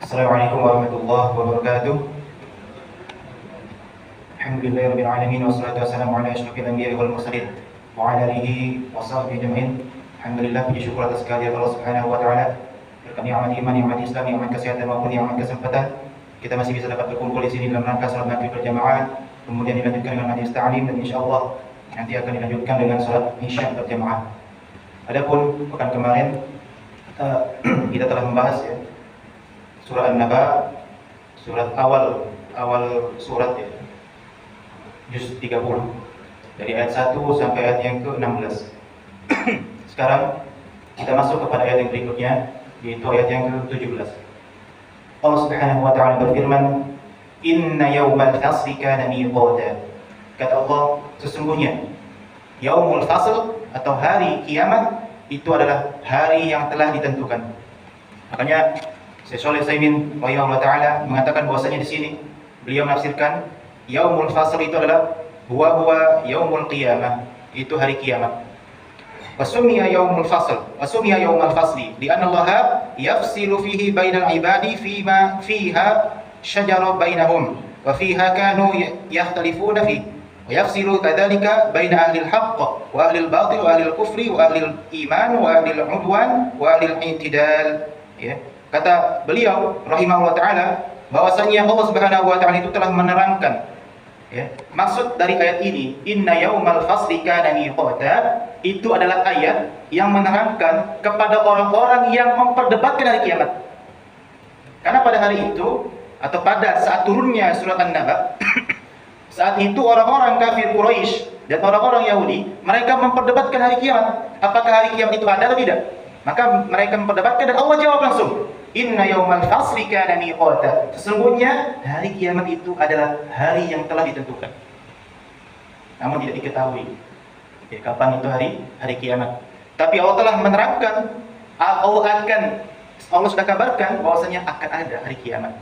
Assalamualaikum warahmatullahi wabarakatuh. Alhamdulillahirabbil alamin wassalatu wassalamu ala asyrofil anbiya'i wal mursalin wa ala alihi wa sahbihi ajma'in. Alhamdulillah, puji syukur atas kehadirat Allah Subhanahu wa taala. Berkat nikmat iman, nikmat Islam, nikmat kesehatan maupun nikmat kesempatan, kita masih bisa dapat berkumpul di sini dalam rangka salat maghrib berjamaah, kemudian dilanjutkan dengan majelis ta'lim, dan insyaallah nanti akan dilanjutkan dengan salat isya berjamaah. Adapun pekan kemarin kita telah membahas surah An-Naba, surat awal surat juz 30 dari ayat 1 sampai ayat yang ke-16. Sekarang kita masuk kepada ayat yang berikutnya, yaitu ayat yang ke-17. Allah Subhanahu wa taala berfirman, "Inna yawmal fasli kana miqata." Kata Allah, sesungguhnya yaumul fasl atau hari kiamat itu adalah hari yang telah ditentukan. Makanya Syekh Shalih Utsaimin rahimahullah taala mengatakan bahwasanya di sini beliau menafsirkan yaumul fasl itu adalah huwa yaumul qiyamah, itu hari kiamat. Wasumiya yaumul fasl, wasumiya yaumul fasli li'anna Allah yafsilu fihi bainal ibadi fima fiha syajara bainahum wa fiha kanu yakhtalifuna fihi wa yafsilu kadzalika baina ahli al-haqq wa ahli al-batil wa ahli al-kufri wa ahli al-iman wa ahli al-udwan wa ahli al-i'tidal. Ya. Kata beliau rahimahullah taala bahwasanya Allah Subhanahu wa taala itu telah menerangkan maksud dari ayat ini, inna yaumal fasli kana miqata, itu adalah ayat yang menerangkan kepada orang-orang yang memperdebatkan hari kiamat. Karena pada hari itu atau pada saat turunnya surat An-Naba saat itu orang-orang kafir Quraisy dan orang-orang Yahudi mereka memperdebatkan hari kiamat, apakah hari kiamat itu ada atau tidak. Maka mereka memperdebatkan dan Allah jawab langsung, inna yaumal fasli kana miqata, sesungguhnya hari kiamat itu adalah hari yang telah ditentukan. Namun tidak diketahui kapan itu hari kiamat. Tapi Allah telah menerangkan, Allah sudah kabarkan bahwasanya akan ada hari kiamat.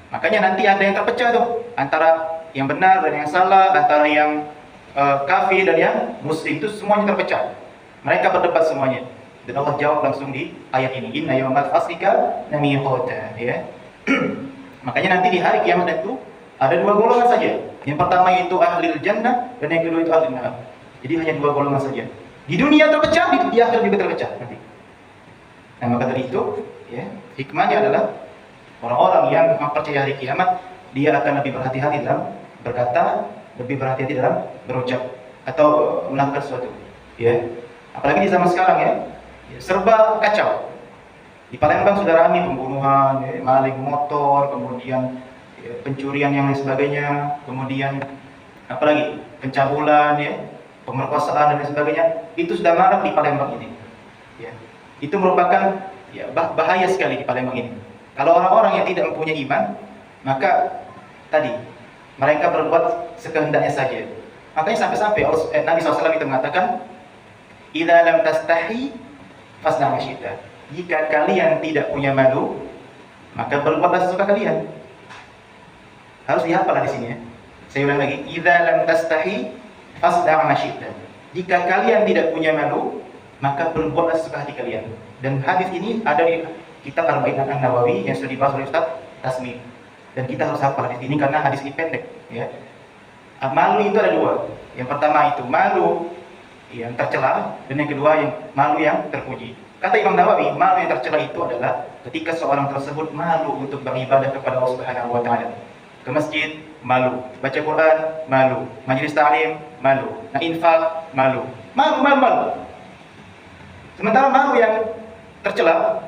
Makanya nanti ada yang terpecah tuh antara yang benar dan yang salah, antara yang kafir dan yang muslim, itu semuanya terpecah. Mereka berdebat semuanya. Dan Allah jawab langsung di ayat ini, inna yaumal fasli kana miqata, ya. Makanya nanti di hari kiamat itu ada dua golongan saja. Yang pertama itu ahlil jannah dan yang kedua itu ahlin nar. Jadi hanya dua golongan saja. Di dunia terpecah, di akhirat juga terpecah nanti. Nah, maka dari itu, hikmahnya adalah orang-orang yang mempercayai hari kiamat, dia akan lebih berhati-hati dalam berkata, lebih berhati-hati dalam berucap atau melakukan sesuatu. Apalagi di zaman sekarang serba kacau. Di Palembang sudah ramai pembunuhan, maling motor, kemudian pencurian yang lain sebagainya, kemudian apalagi pencabulan, pemerkosaan dan lain sebagainya. Itu sudah marak di Palembang ini. Itu merupakan bahaya sekali di Palembang ini. Kalau orang-orang yang tidak mempunyai iman, maka tadi mereka berbuat sekehendaknya saja. Makanya sampai-sampai Nabi SAW itu mengatakan, idza lam tastahi fasna' ma syi'ta. Jika kalian tidak punya malu, maka berbuatlah sesuka kalian. Harus dihafal di sini ya. Saya ulang lagi, idza lam tastahi fasna' ma syi'ta. Jika kalian tidak punya malu, maka berbuatlah sesuka hati kalian. Dan hadis ini ada di kitab Arba'in An-Nawawi yang sudah dibahas oleh Ustaz Tasmi. Dan kita harus hafal hadis ini karena hadis ini pendek, Malu itu ada dua. Yang pertama itu malu yang tercela, dan yang kedua yang malu yang terpuji. Kata Imam Nawawi, malu yang tercela itu adalah ketika seorang tersebut malu untuk beribadah kepada Allah Subhanahu wa taala. Ke masjid malu, baca Quran malu, majelis ta'lim malu, infak malu. Malu. Sementara malu yang tercela,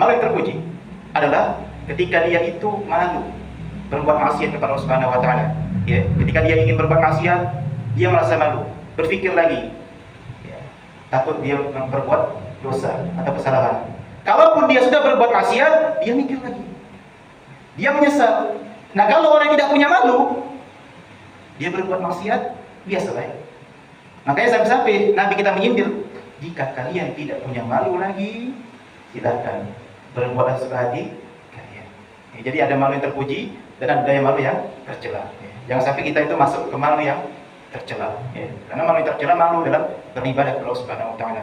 malu yang terpuji adalah ketika dia itu malu berbuat maksiat kepada Allah Subhanahu wa taala. Ketika dia ingin berbuat maksiat, dia merasa malu. Berpikir lagi, takut dia berbuat dosa atau kesalahan. Kalaupun dia sudah berbuat maksiat, dia mikir lagi, dia menyesal. Nah, kalau orang yang tidak punya malu, dia berbuat maksiat, biasa lah. Makanya sampai-sampai Nabi kita menyindir, jika kalian tidak punya malu lagi, silakan berbuatlah sesuka hati kalian. Jadi ada malu yang terpuji dan ada yang malu yang tercela. Jangan sampai kita itu masuk ke malu yang tercela, karena malu yang tercela malu dalam beribadah kepada Allah Subhanahu wa taala.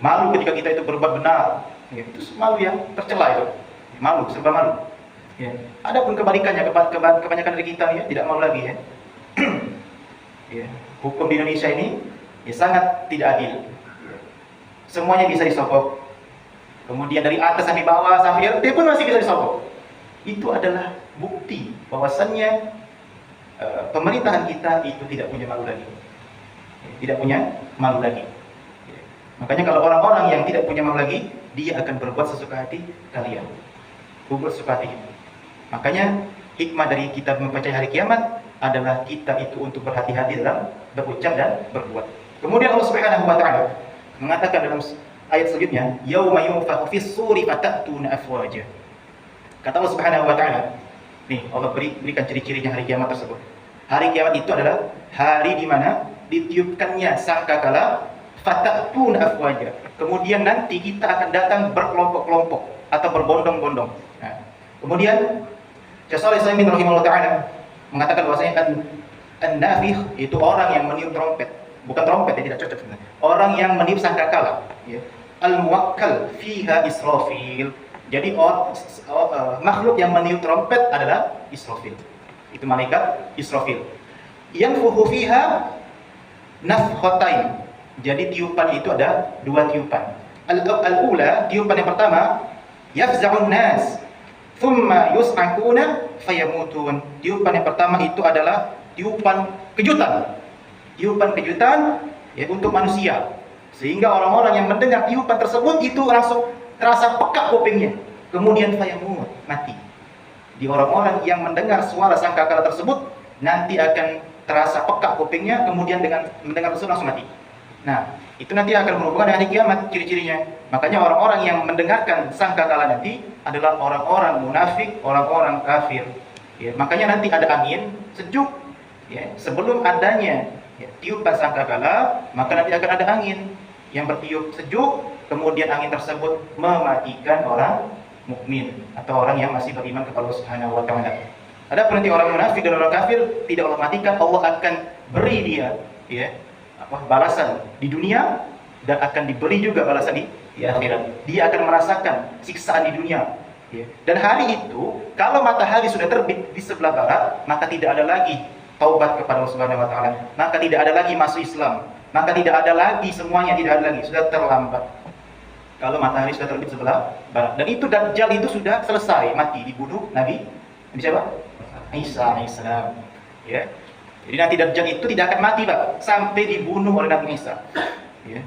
Malu ketika kita itu berbuat benar, itu malu yang tercela itu. malu, serba malu. Ya. Adapun kebalikannya, kebanyakan dari kita ya tidak malu lagi ya. Ya. Hukum di Indonesia ini ya sangat tidak adil. Semuanya bisa disogok. Kemudian dari atas sampai bawah sampai RT pun masih bisa disogok. Itu adalah bukti bahwasannya pemerintahan kita itu tidak punya malu lagi. Tidak punya malu lagi. Makanya kalau orang-orang yang tidak punya malu lagi, dia akan berbuat sesuka hati kalian. Berbuat sesuka hati. Makanya hikmah dari kita mempercayai hari kiamat adalah kita itu untuk berhati-hati dalam berucap dan berbuat. Kemudian Allah Subhanahu wa taala mengatakan dalam ayat selanjutnya, yauma yunfakhu fis suri fatatuna afwaja. Kata Allah Subhanahu wa taala, nih Allah berikan ciri-cirinya hari kiamat tersebut. Hari kiamat itu adalah hari di mana ditiupkannya sangkakala fatatuna afwaja. Kemudian nanti kita akan datang berkelompok-kelompok atau berbondong-bondong. Nah, kemudian Syekh Shalih Al-Utsaimin rahimahullah taala mengatakan bahwasanya an-nafikh itu orang yang meniup trompet. Bukan trompet, ya, tidak cocok sebenarnya. Orang yang meniup sangkakala, ya. Al-muwakkal fiha Israfil. Jadi makhluk yang meniup trompet adalah Israfil. Itu malaikat Israfil. Yanfukhu fiha nafkhatain. Jadi tiupan itu ada dua tiupan. Al-ula, tiupan yang pertama, yafza'un nas, thumma yus'akuna fayamutun. Tiupan yang pertama itu adalah tiupan kejutan. Tiupan kejutan ya untuk manusia. Sehingga orang-orang yang mendengar tiupan tersebut itu langsung terasa peka kupingnya. Kemudian fayamut, mati. Di orang-orang yang mendengar suara sangkakala tersebut nanti akan terasa peka kupingnya, kemudian dengan mendengar tersebut langsung mati. Nah, itu nanti akan berhubungan dengan hari kiamat ciri-cirinya. Makanya orang-orang yang mendengarkan sangkakala nanti adalah orang-orang munafik, orang-orang kafir. Ya, makanya nanti ada angin sejuk. Ya, sebelum adanya tiupan sangkakala, maka nanti akan ada angin yang bertiup sejuk, kemudian angin tersebut mematikan orang mukmin atau orang yang masih beriman kepada Allah Subhanahu wa taala. Adapun nanti orang munafik dan orang kafir tidak Allah matikan, Allah akan beri dia ya balasan di dunia dan akan diberi juga balasan di akhirat. Dia akan merasakan siksaan di dunia. Ya. Dan hari itu, kalau matahari sudah terbit di sebelah barat, maka tidak ada lagi taubat kepada Allah Subhanahu wa taala. Maka tidak ada lagi masuk Islam. Maka tidak ada lagi, semuanya tidak ada lagi, sudah terlambat. Kalau matahari sudah terbit sebelah barat. Dan itu Dajjal itu sudah selesai, mati, dibunuh Nabi siapa? Isa alaihissalam. Ya. Jadi nanti Dajjal itu tidak akan mati, Pak, sampai dibunuh oleh Nabi Isa. Ya.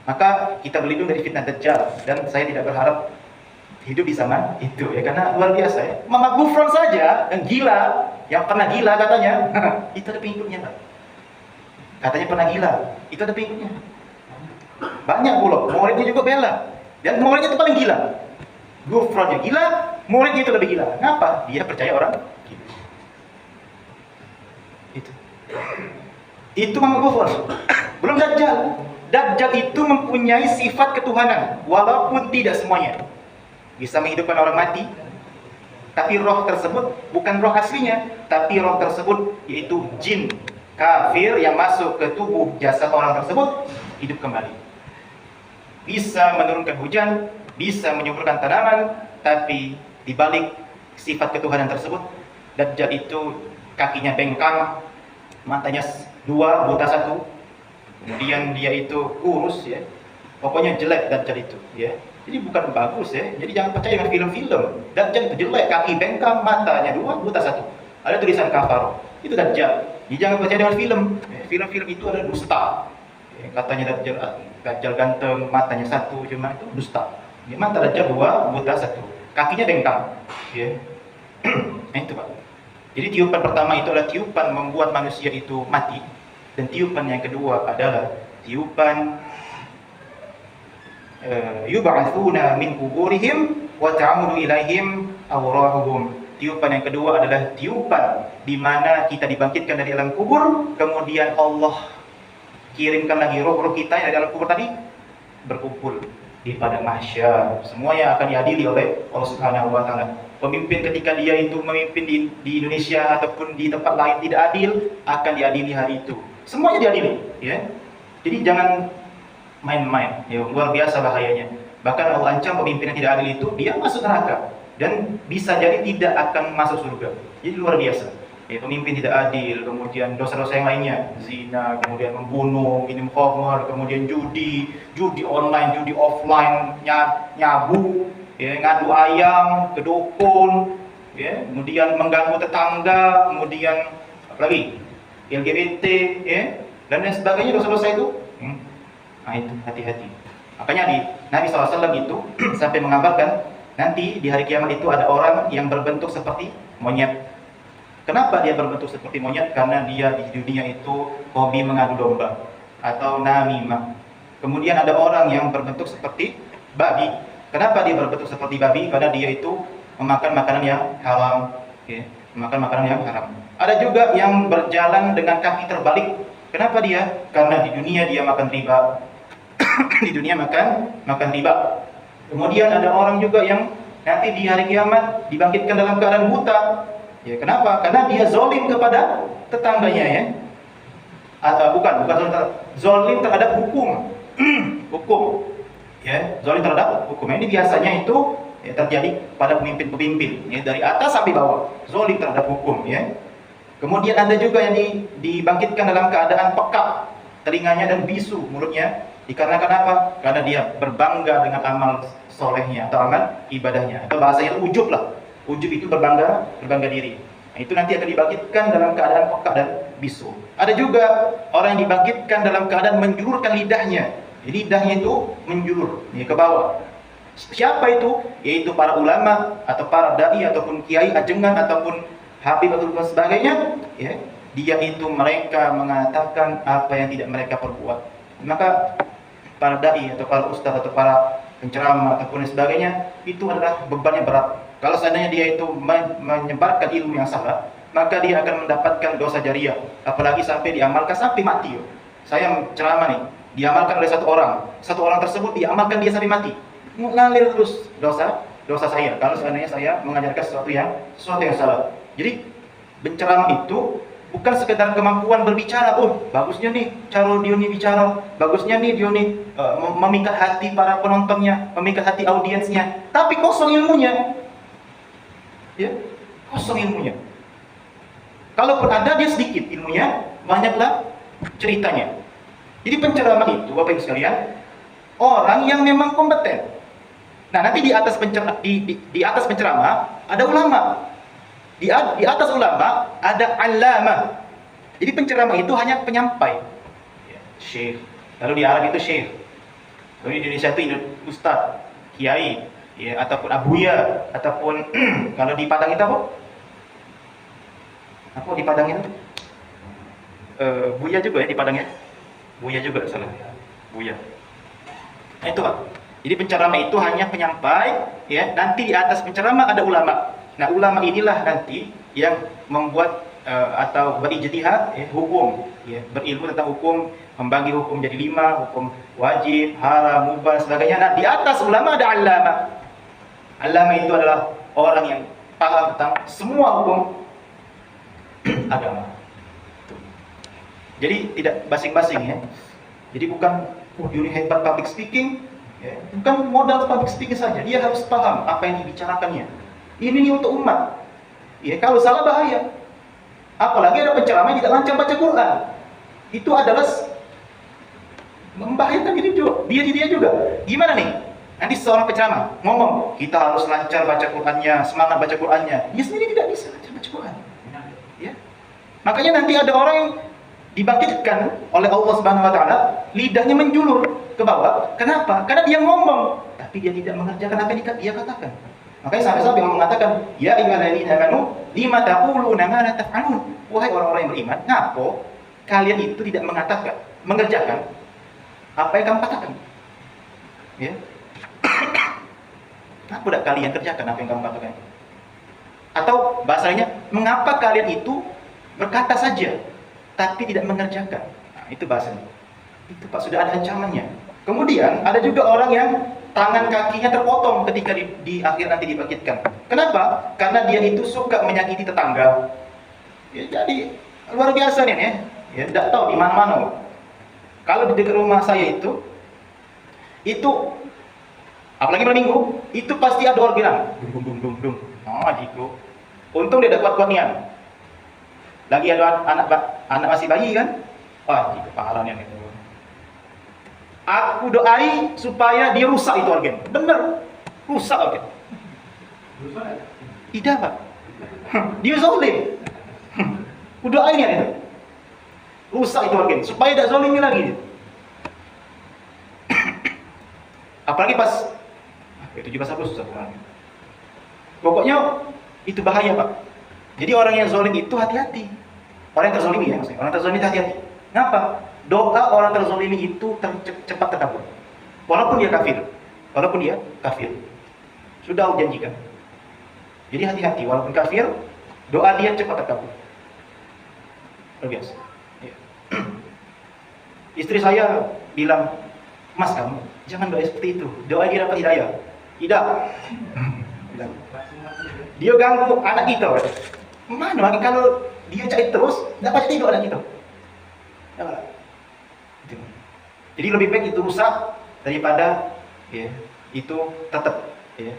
Maka kita berlindung dari fitnah Dajjal, dan saya tidak berharap hidup di zaman itu ya, karena luar biasa ya. Mama Gufron saja yang gila, yang pernah gila katanya, itu ada pengikutnya, Pak. Katanya pernah gila, itu ada pengikutnya. Banyak pula, muridnya juga bela. Dan muridnya itu paling gila. Gufronnya gila, muridnya itu lebih gila. Kenapa? Dia percaya orang gila. Itu Mama Gufron. Belum Dajjal. Dajjal itu mempunyai sifat ketuhanan, walaupun tidak semuanya. Bisa menghidupkan orang mati, tapi roh tersebut bukan roh aslinya, tapi roh tersebut yaitu jin kafir yang masuk ke tubuh jasad orang tersebut hidup kembali. Bisa menurunkan hujan, bisa menyuburkan tanaman, tapi dibalik sifat ketuhanan tersebut, Dajjal itu kakinya bengkang, matanya dua, buta satu, kemudian dia itu kurus ya, pokoknya jelek Dajjal itu ya. Jadi bukan bagus ya. Jadi jangan percaya dengan film-film. Dajjal itu jelek, kaki bengkang, matanya dua, buta satu. Ada tulisan kafar. Itu Dajjal. Jadi jangan percaya dengan film. Film-film itu adalah dusta. Katanya Dajjal ganteng, matanya satu, cuma itu dusta. Mata Dajjal dua, buta satu. Kakinya bengkang. Ya. Nah itu Pak. Jadi tiupan pertama itu adalah tiupan membuat manusia itu mati. Dan tiupan yang kedua adalah tiupan yub'atsuna min quburihim wa ta'mudu ilaihim awrahuhum. Tiupan yang kedua adalah tiupan di mana kita dibangkitkan dari alam kubur, kemudian Allah kirimkan lagi roh-roh kita yang dari alam kubur tadi berkumpul di padang mahsyar. Semuanya akan diadili oleh Allah Subhanahu wa taala. Pemimpin ketika dia itu memimpin di Indonesia ataupun di tempat lain tidak adil, akan diadili hari itu. Semuanya diadili, ya. Jadi jangan main-main. Ya, luar biasa bahayanya. Bahkan Allah ancam pemimpin yang tidak adil itu dia masuk neraka dan bisa jadi tidak akan masuk surga. Jadi luar biasa. Ya, pemimpin tidak adil, kemudian dosa-dosa yang lainnya, zina, kemudian membunuh, minum khamr, kemudian judi online, judi offline, nyabu, ya, ngadu ayam ke dukun, ya, kemudian mengganggu tetangga, kemudian apalagi LGBT, ya, dan lain sebagainya, dosa-dosa itu. Nah itu hati-hati. Makanya Nabi SAW itu sampai mengabarkan nanti di hari kiamat itu ada orang yang berbentuk seperti monyet. Kenapa dia berbentuk seperti monyet? Karena dia di dunia itu hobi mengadu domba atau namimah. Kemudian ada orang yang berbentuk seperti babi. Kenapa dia berbentuk seperti babi? Karena dia itu memakan makanan yang haram, okay? Memakan makanan yang haram. Ada juga yang berjalan dengan kaki terbalik. Kenapa dia? Karena di dunia dia makan riba. Di dunia makan riba. Kemudian ada orang juga yang nanti di hari kiamat dibangkitkan dalam keadaan buta. Ya, kenapa? Karena dia zolim kepada tetangganya, ya. Atau bukan zolim terhadap hukum. Hukum. Ya, zolim terhadap hukum. Ini biasanya itu ya, terjadi pada pemimpin-pemimpin, ya, dari atas sampai bawah. Zolim terhadap hukum, ya. Kemudian ada juga yang dibangkitkan dalam keadaan peka, telinganya dan bisu mulutnya. Dikarenakan apa? Karena dia berbangga dengan amal solehnya atau amal ibadahnya. Atau bahasanya ujub lah. Ujub itu berbangga diri. Nah, itu nanti akan dibangkitkan dalam keadaan peka dan bisu. Ada juga orang yang dibangkitkan dalam keadaan menjulurkan lidahnya. Lidahnya itu menjulur, ya, ke bawah. Siapa itu? Yaitu para ulama atau para dai ataupun kiai ajengan ataupun habib atau sebagainya. Ya, dia itu mereka mengatakan apa yang tidak mereka perbuat. Maka para dai atau para ustaz atau para penceramah ataupun sebagainya itu adalah bebannya berat. Kalau seandainya dia itu menyebarkan ilmu yang salah, maka dia akan mendapatkan dosa jariah. Apalagi sampai diamalkan sampai mati. Saya ceramah nih, diamalkan oleh satu orang tersebut diamalkan dia sampai mati. Ngalir terus dosa saya. Kalau seandainya saya mengajarkan sesuatu yang salah. Jadi berceramah itu bukan sekedar kemampuan berbicara. Oh, bagusnya nih cara dia nih bicara, bagusnya nih dia nih memikat hati para penontonnya, memikat hati audiensnya. Tapi kosong ilmunya. Ya, kosong ilmunya. Kalaupun ada dia sedikit ilmunya, banyaklah ceritanya. Jadi penceramah itu, Bapak Ibu sekalian, orang yang memang kompeten. Nah, nanti di atas penceramah ada ulama. Di atas ulama ada alama. Jadi penceramah itu hanya penyampai. Ya, syekh. Lalu di Arab itu syekh. Lalu di Indonesia itu ustaz, kiai, ya, ataupun abuya, ataupun kalau di Padang itu apa? Apa di Padang itu? Buya juga ya di Padang ya? Buya juga salah. Buya. Nah, itu Pak. Jadi penceramah itu hanya penyampai, ya. Nanti di atas penceramah ada ulama. Nah, ulama inilah nanti yang membuat atau berijtihad, ya, hukum, ya, berilmu tentang hukum, membagi hukum jadi 5, hukum wajib, haram, mubah, sebagainya. Nah, di atas ulama ada alama. Alama itu adalah orang yang paham tentang semua hukum agama. Jadi tidak basing-basing, ya. Jadi bukan dia hebat public speaking, ya. Bukan modal public speaking saja. Dia harus paham apa yang dibicarakannya. Ini nih untuk umat. Ya, kalau salah bahaya. Apalagi ada penceramah yang tidak lancar baca Quran. Itu adalah membahayakan diri dia juga. Gimana nih? Nanti seorang penceramah ngomong, kita harus lancar baca Qurannya, semangat baca Qurannya. Dia sendiri tidak bisa lancar baca Quran. Ya. Makanya nanti ada orang yang dibangkitkan oleh Allah Subhanahu wa taala, lidahnya menjulur ke bawah. Kenapa? Karena dia ngomong, tapi dia tidak mengerjakan apa yang dia katakan. Makanya sampai-sampai Allah mengatakan, ya ayyuhalladzina amanu lima taquluna ma la taf'alun. Wahai orang-orang yang beriman, ngapa kalian itu tidak mengerjakan apa yang kamu katakan? Ya. Kenapa tidak kalian kerjakan apa yang kamu katakan? Atau bahasanya, mengapa kalian itu berkata saja tapi tidak mengerjakan? Nah, itu bahasanya. Itu Pak, sudah ada ancamannya. Kemudian ada juga orang yang tangan kakinya terpotong ketika di akhir nanti dibangkitkan. Kenapa? Karena dia itu suka menyakiti tetangga. Ya, jadi luar biasa nih, ya. Ya, tidak tahu di mana-mana. Kalau di dekat rumah saya itu Itu apalagi malam minggu, itu pasti ada organ. Dum dum dum dum. Ah, itu. Untung dia dapat kuat niat. Lagi ada anak masih bayi kan? Wah, itu parahnya itu. Aku doai supaya dia rusak itu organ. Bener, rusak organ. Tidak, Pak. Dia zalim. Aku doain ya itu. Rusak itu organ supaya tidak zalim lagi. Apalagi pas itu juga satu susah orangnya. Pokoknya itu bahaya, Pak. Jadi orang yang zalim itu hati-hati. Orang yang terzalimi ya, maksudnya. Orang terzalimi itu hati-hati. Kenapa? Doa orang terzalimi itu cepat terkabul. Walaupun dia kafir. Walaupun dia kafir. Sudah Allah janjikan. Jadi hati-hati, walaupun kafir, doa dia cepat terkabul. Luar biasa. Ya. Istri saya bilang, "Mas, kamu jangan doa seperti itu. Doa dia dapat hidayah." Tidak. Dia ganggu anak kita. Mana kalau dia cari terus, dapat jadi doa anak kita. Jadi lebih baik itu rusak daripada ya, itu tetap ya,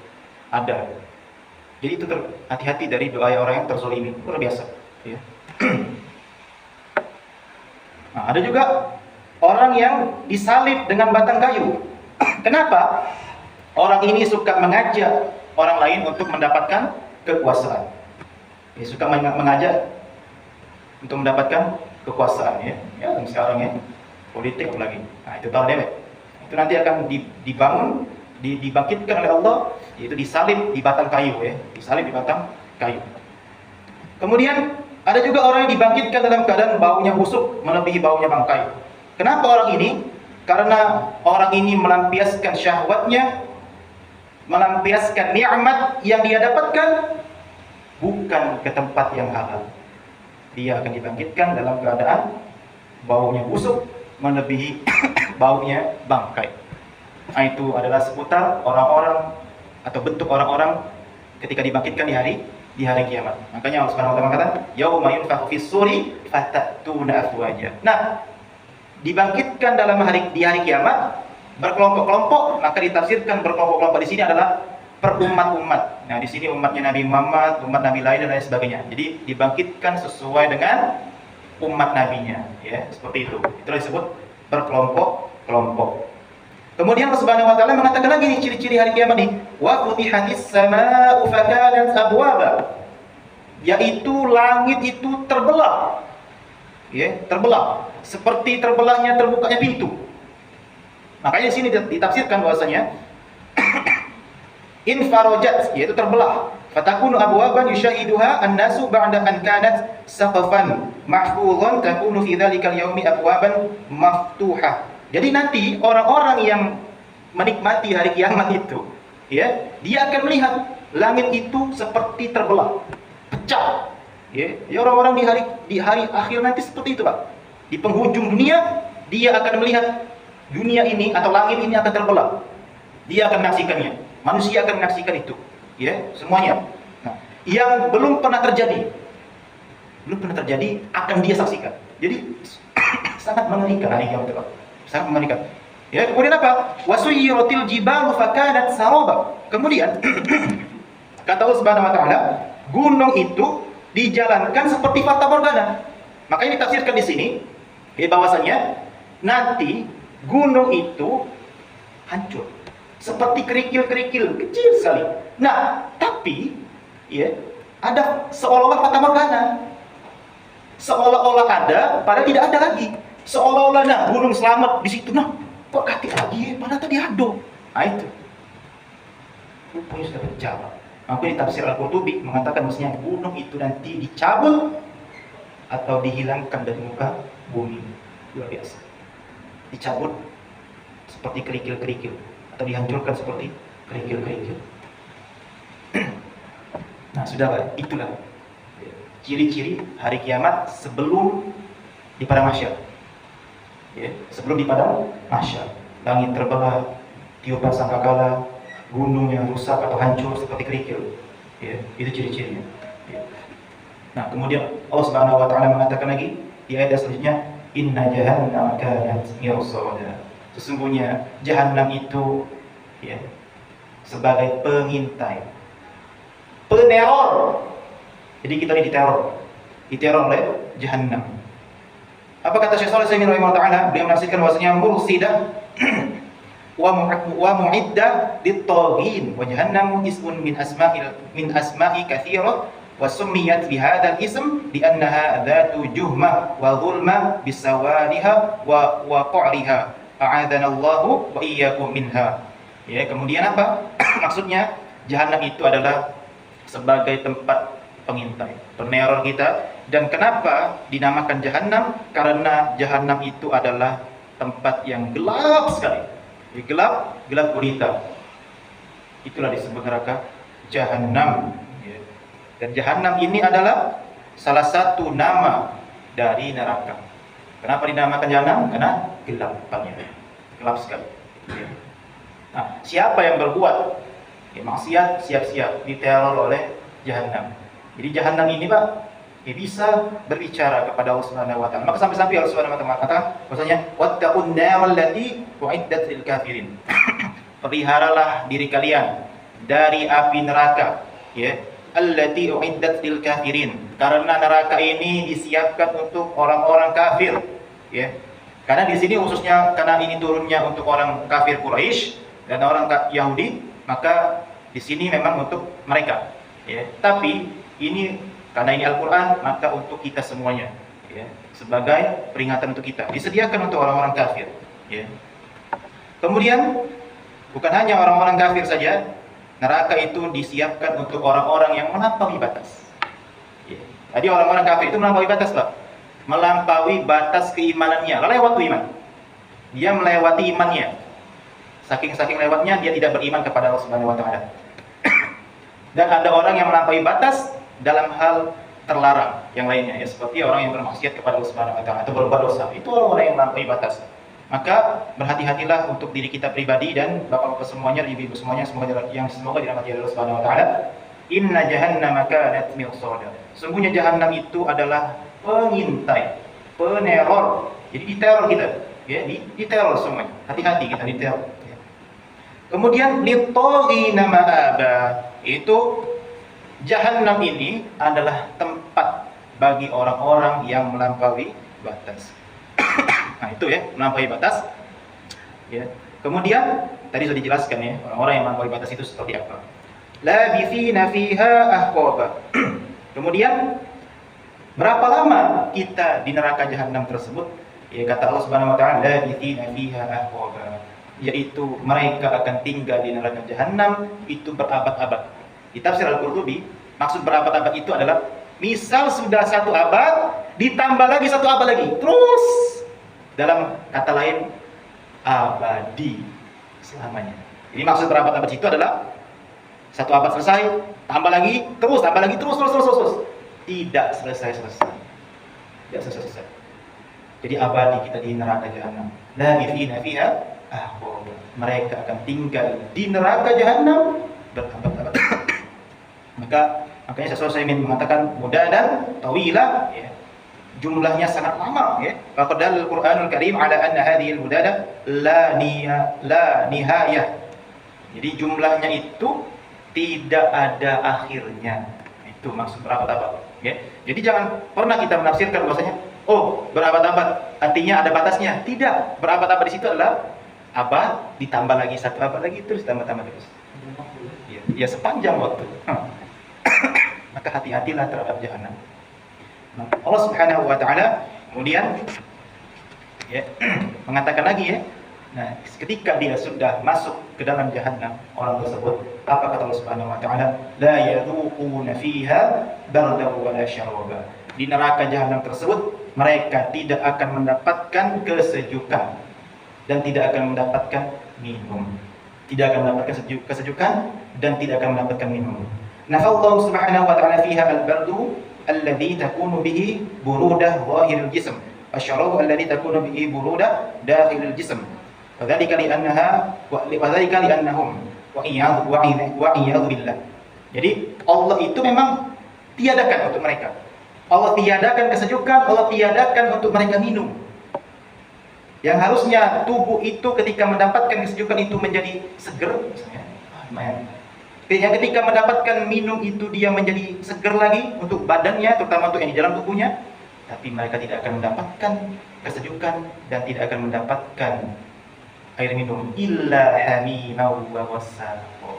ada. Jadi itu hati-hati dari doa orang yang terzalimi. Luar biasa. Ya. Nah, ada juga orang yang disalib dengan batang kayu. Kenapa? Orang ini suka mengajak orang lain untuk mendapatkan kekuasaan. Ya, suka mengajak untuk mendapatkan kekuasaan ya. Ya, sekarang ya. Politik apalagi. Nah, itu tahu deh. Itu nanti akan dibangun, dibangkitkan oleh Allah, yaitu disalib di batang kayu ya. Disalib di batang kayu. Kemudian ada juga orang yang dibangkitkan dalam keadaan baunya busuk melebihi baunya bangkai. Kenapa orang ini? Karena orang ini melampiaskan syahwatnya, melampiaskan nikmat yang dia dapatkan bukan ke tempat yang halal. Dia akan dibangkitkan dalam keadaan baunya busuk melebihi baunya bangkai. Nah, itu adalah seputar orang-orang atau bentuk orang-orang ketika dibangkitkan di hari kiamat. Makanya Allah Subhanahu wa taala kata, "Yauma yunfakhu fis-suri fatatuna afwaja." Nah, dibangkitkan di hari kiamat berkelompok-kelompok, maka ditafsirkan berkelompok-kelompok di sini adalah perumat-umat. Nah, di sini umatnya Nabi Muhammad, umat Nabi lain dan lain sebagainya. Jadi dibangkitkan sesuai dengan umat nabinya, ya, seperti itu. Itulah disebut berkelompok-kelompok. Kemudian Allah Subhanahu wa taala mengatakan lagi nih ciri-ciri hari kiamat nih, wa futihatis samaa'u fakanat abwaba. Yaitu langit itu terbelah. Ya, terbelah. Seperti terbelahnya terbukanya pintu. Makanya di sini ditafsirkan bahwasanya infarajat, yaitu terbelah. Fatakunu abwaban yushahiduha an-nasu ba'da an kanat saqafan mahfuzan takunu fi dzalikal yaumi abwaban maftuhah. Jadi nanti orang-orang yang menikmati hari kiamat itu, ya, dia akan melihat langit itu seperti terbelah, pecah. Ya, orang-orang di hari akhir nanti seperti itu, Pak. Di penghujung dunia, dia akan melihat dunia ini atau langit ini akan terbelah. Dia akan menyaksikannya. Manusia akan menyaksikan itu. Ya, semuanya. Nah, yang belum pernah terjadi akan dia saksikan. Jadi sangat mengerikan hari kiamat itu. Sangat mengerikan. Ya, kemudian apa? Wasuyiratil jibalu fakanat saraba. Kemudian kata Allah Subhanahu wa taala, gunung itu dijalankan seperti fata morgana. Makanya ditafsirkan di sini bahwasanya nanti gunung itu hancur seperti kerikil-kerikil kecil sekali. Nah, tapi ya, ada seolah-olah fata morgana. Seolah-olah ada, padahal tidak ada lagi. Seolah-olah nah gunung selamat di situ. Nah, kok kaki lagi ya? Padahal tadi ada. Nah, itu. Rupanya sudah pecah. Makanya tafsir Al-Qurtubi mengatakan maksudnya gunung itu nanti dicabut atau dihilangkan dari muka bumi. Luar biasa. Dicabut seperti kerikil-kerikil atau dihancurkan seperti kerikil-kerikil. Nah, sudah, itulah ciri-ciri hari kiamat sebelum di padang mahsyar. Ya, sebelum di padang mahsyar, langit terbelah, tiupan sangkakala, gunung yang rusak atau hancur seperti kerikil. Ya, itu ciri-cirinya. Ya. Nah, kemudian Allah Subhanahu wa taala mengatakan lagi di ayat selanjutnya, inna jahannama kanat mirsada. Sesungguhnya Jahannam itu ya, sebagai pengintai, peneror. Jadi kita ini diteror oleh Jahannam. Apa kata Syekh Shalih Al-Utsaimin rahimahullah taala? Beliau menafsirkan bahwasanya mursidah wa mu'iddah lit-taghin wa jahannamu ismun min asma'i katsirah wa summiyat bi hadzal ism li annaha dzatu juhmah wa dhulma bisawariha wa qa'riha a'adzana Allahu wa iyyakum minha. Ya, kemudian apa? Maksudnya Jahannam itu adalah sebagai tempat pengintai, peneror kita. Dan kenapa dinamakan Jahannam? Karena Jahannam itu adalah tempat yang gelap sekali. Gelap gulita. Itulah disebut neraka Jahannam. Dan Jahannam ini adalah salah satu nama dari neraka. Kenapa dinamakan Jahannam? Karena gelap tempatnya, gelap sekali. Nah, siapa yang berbuat maksiat, siap-siap diteror oleh Jahannam. Jadi Jahannam ini Pak bisa berbicara kepada Allah Subhanahu wa taala. Maka sampai-sampai Allah Subhanahu wa taala mengatakan bahwasanya wattaqun naral lati uiddat lil kafirin. Peliharalah diri kalian dari api neraka, ya, allati uiddat lil kafirin. Karena neraka ini disiapkan untuk orang-orang kafir, ya. Karena di sini khususnya karena ini turunnya untuk orang kafir Quraisy dan orang Yahudi, maka di sini memang untuk mereka, ya. Tapi ini karena ini Al-Quran, maka untuk kita semuanya, ya, sebagai peringatan untuk kita. Disediakan untuk orang-orang kafir, ya. Kemudian bukan hanya orang-orang kafir saja, neraka itu disiapkan untuk orang-orang yang melampaui batas, ya. Jadi orang-orang kafir itu melampaui batas, Pak. Melampaui batas keimanannya, lewat iman. Dia melewati imannya. Saking lewatnya dia tidak beriman kepada Allah Subhanahu wa taala. Dan ada orang yang melampaui batas dalam hal terlarang yang lainnya, ya, seperti orang yang bermaksiat kepada Allah Subhanahu wa taala atau berbuat dosa. Itu orang yang melampaui batas. Maka berhati-hatilah untuk diri kita pribadi dan bapak-bapak semuanya, ibu-ibu semuanya, semoga dirahmati Allah Subhanahu wa taala. Inna jahannama kanat mirsada. Sungguhnya Jahannam itu adalah pengintai, peneror. Jadi diteror kita, ya, diteror semuanya. Hati-hati kita diteror. Ya. Kemudian lit-taghina ma'aba. Itu Jahannam ini adalah tempat bagi orang-orang yang melampaui batas. Nah, itu ya, melampaui batas. Ya. Kemudian tadi sudah dijelaskan ya, orang-orang yang melampaui batas itu seperti apa. Labithina fiha ahqaba. Kemudian berapa lama kita di neraka Jahannam tersebut? Ya, kata Allah Subhanahu wa taala, labithina fiha ahqaba. Yaitu mereka akan tinggal di neraka Jahannam itu berabad-abad. Di tafsir Al-Qurtubi, maksud berabad-abad itu adalah misal sudah 1 abad, ditambah lagi 1 abad lagi, terus dalam kata lain abadi selamanya. Jadi maksud berabad-abad itu adalah 1 abad selesai, tambah lagi, terus, tidak selesai. Tidak selesai. Jadi abadi kita di neraka Jahannam. Labithina fiha ahqaba. Mereka akan tinggal di neraka Jahannam berabad-abad. Makanya Syekh Utsaimin mengatakan mudah dan tawila, ya. Jumlahnya sangat lama, ya. Faqadal Qur'anul Karim ala anna hadhihi al-mudada la nihayah. Jadi jumlahnya itu tidak ada akhirnya. Itu maksud berabad-abad, ya. Jadi jangan pernah kita menafsirkan bahwasanya oh, berabad-abad artinya ada batasnya. Tidak, berabad-abad di situ adalah abad ditambah lagi 1 abad lagi terus tambah terus. Ya sepanjang waktu. Maka hati-hatilah terhadap Jahannam. Nah, Allah Subhanahu wa taala kemudian ya, mengatakan lagi, ya. Nah, ketika dia sudah masuk ke dalam Jahannam, orang tersebut, apa kata Allah Subhanahu wa taala? La yadhuquna fiha bardan wa la syaraba. Di neraka Jahannam tersebut mereka tidak akan mendapatkan kesejukan dan tidak akan mendapatkan minum. Tidak akan mendapatkan kesejukan dan tidak akan mendapatkan minum. Nafallahu subhanahu wa ta'ala fiha al-bardu alladhi takunu bihi burudah zahiril jism wasyarabu alladhi takunu bihi burudah dakhilil jism wa dzalika li'annahum wa iyadhu billah. Jadi Allah itu memang tiadakan untuk mereka. Allah tiadakan kesejukan, Allah tiadakan untuk mereka minum. Yang harusnya tubuh itu ketika mendapatkan kesejukan itu menjadi seger, misalnya, lumayan. Yang ketika mendapatkan minum itu dia menjadi seger lagi untuk badannya, terutama untuk yang di dalam tubuhnya. Tapi mereka tidak akan mendapatkan kesejukan dan tidak akan mendapatkan air minum illa hamimau wa wassaqa.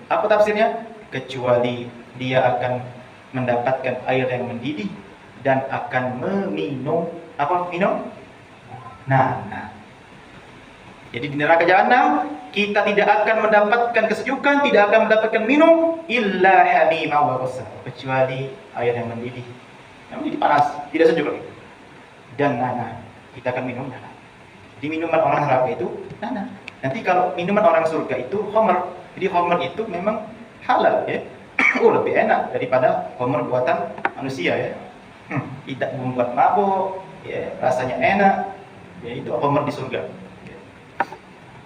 Apa tafsirnya? Kecuali dia akan mendapatkan air yang mendidih dan akan meminum apa minum? Nah. Jadi di neraka jahanam kita tidak akan mendapatkan kesejukan, tidak akan mendapatkan minum illa hamimau wa wassaqa, kecuali air yang mendidih. Yang mendidih panas, tidak sejuk lagi. Dan nanah, kita akan minum nanah. Di minuman orang neraka itu nanah. Nanti kalau minuman orang surga itu khamr. Jadi khamr itu memang halal ya. Lebih enak daripada khamr buatan manusia ya. Tidak membuat mabuk, ya, rasanya enak. Ya itu khamr di surga.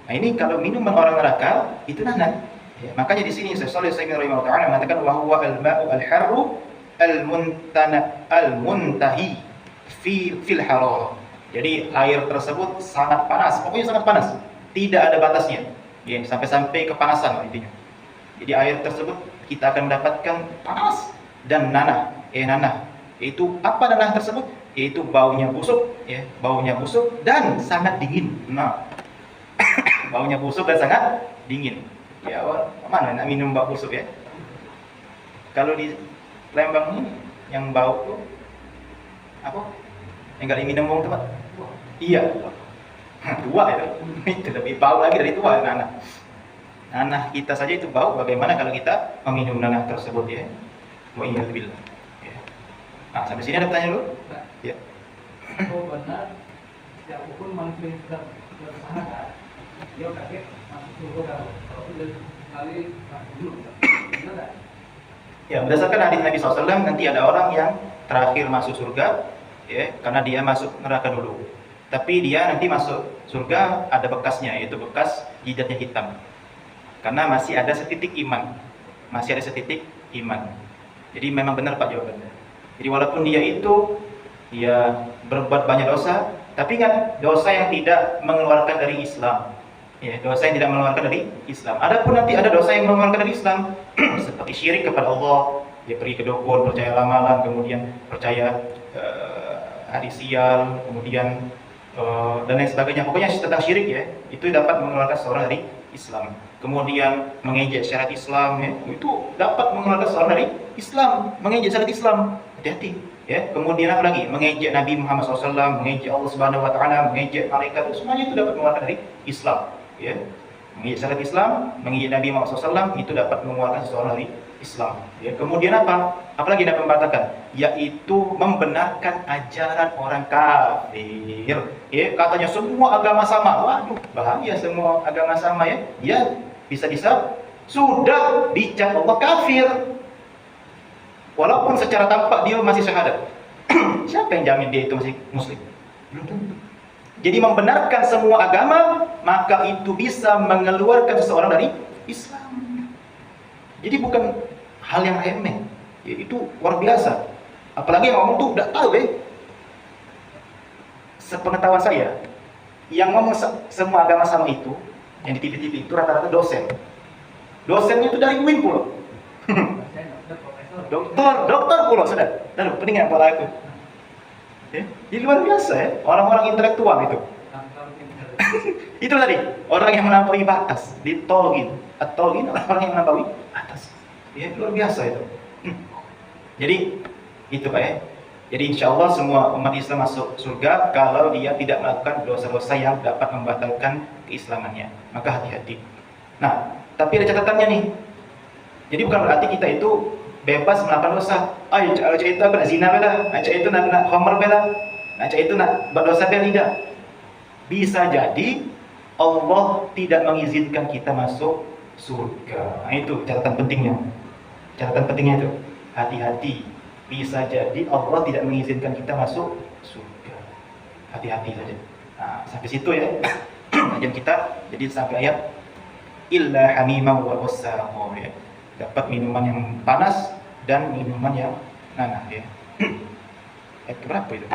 Nah ini kalau minuman orang neraka itu nanah. Ya, makanya di sini Syekh Shalih Al-Utsaimin rahimahullah taala mengatakan wa huwa al-ma'u al-harru al-muntahi fil hararah. Jadi air tersebut sangat panas, pokoknya sangat panas. Tidak ada batasnya. Ya, sampai kepanasan intinya. Jadi air tersebut kita akan mendapatkan panas dan nanah. Nanah. Yaitu apa nanah tersebut? Yaitu baunya busuk, ya, baunya busuk dan sangat dingin. Nah, baunya busuk dan sangat dingin. Ya, mana nak minum bau busuk ya? Kalau di Lembang ini yang bau tuh apa? Yang gak diminum bau tempat? Iya. Tua itu. Itu lebih bau lagi dari tua nanah. Nanah kita saja itu bau, bagaimana kalau kita meminum nanah tersebut ya? Wa iyyabillah. Ya. Nah, sampai sini ada pertanyaan dulu? Ya. Oh benar, siapapun manusia yang sedang berusaha, dia kaget masuk surga kalau sudah sekali masuk dulu, benar tak? Ya, berdasarkan hadis Nabi SAW nanti ada orang yang terakhir masuk surga, ya, karena dia masuk neraka dulu. Tapi dia nanti masuk surga ada bekasnya, yaitu bekas jidatnya hitam. Karena masih ada setitik iman, Jadi memang benar Pak jawabannya. Jadi walaupun dia berbuat banyak dosa, tapi ingat dosa yang tidak mengeluarkan dari Islam. Ya, dosa yang tidak mengeluarkan dari Islam. Adapun nanti ada dosa yang mengeluarkan dari Islam, seperti syirik kepada Allah, dia pergi ke dukun, percaya ramalan, kemudian percaya hari sial, kemudian dan lain sebagainya. Pokoknya tentang syirik ya, itu dapat mengeluarkan seorang dari Islam. Kemudian mengejek syariat Islam ya, itu dapat mengeluarkan seorang dari Islam, mengejek syariat Islam. Hati-hati ya. Kemudian apa lagi? Mengejek Nabi Muhammad SAW, mengejek Allah Subhanahu wa taala, mengejek malaikat, semuanya itu dapat mengeluarkan dari Islam ya. Mengejek syariat Islam, mengejek Nabi Muhammad SAW itu dapat mengeluarkan seorang dari Islam ya. Kemudian apalagi dapat membatalkan, yaitu membenarkan ajaran orang kafir ya. Katanya semua agama sama. Waduh, bahaya semua agama sama ya. Ya, bisa-bisa sudah dicap Allah kafir walaupun secara tampak dia masih syahadat. Siapa yang jamin dia itu masih muslim? Belum tentu. Jadi membenarkan semua agama, maka itu bisa mengeluarkan seseorang dari Islam. Jadi bukan hal yang remeh, ya, itu luar biasa. Apalagi yang ngomong tuh udah tahu sepengetahuan saya, yang ngomong semua agama sama itu, yang di TV-TV itu rata-rata dosen. Dosennya itu dari UIN pula. dokter pula sudah. Lalu peningan kepala aku. Ya, ini luar biasa ya, orang-orang intelektual itu. Itu tadi, orang yang melampaui batas, ditolgin. At-tolgin orang yang melampaui batas. Ya, luar biasa itu. Jadi itu Pak ya. Jadi insya Allah semua umat Islam masuk surga kalau dia tidak melakukan dosa-dosa yang dapat membatalkan keislamannya. Maka hati-hati. Nah, tapi ada catatannya nih. Jadi bukan berarti kita itu bebas melakukan dosa. Ayo, cak itu nak zina bela, cak itu nak khamr bela, cak itu nak berdosa bela, tidak. Bisa jadi Allah tidak mengizinkan kita masuk surga. Nah, itu catatan pentingnya. Catatan pentingnya itu, hati-hati. Bisa jadi Allah tidak mengizinkan kita masuk surga. Hati-hati saja. Nah, sampai situ ya. Kajian kita jadi sampai ayat illa hamimau wa wassaqa ya. Dapat minuman yang panas dan minuman yang nanah ya. Ayat keberapa itu?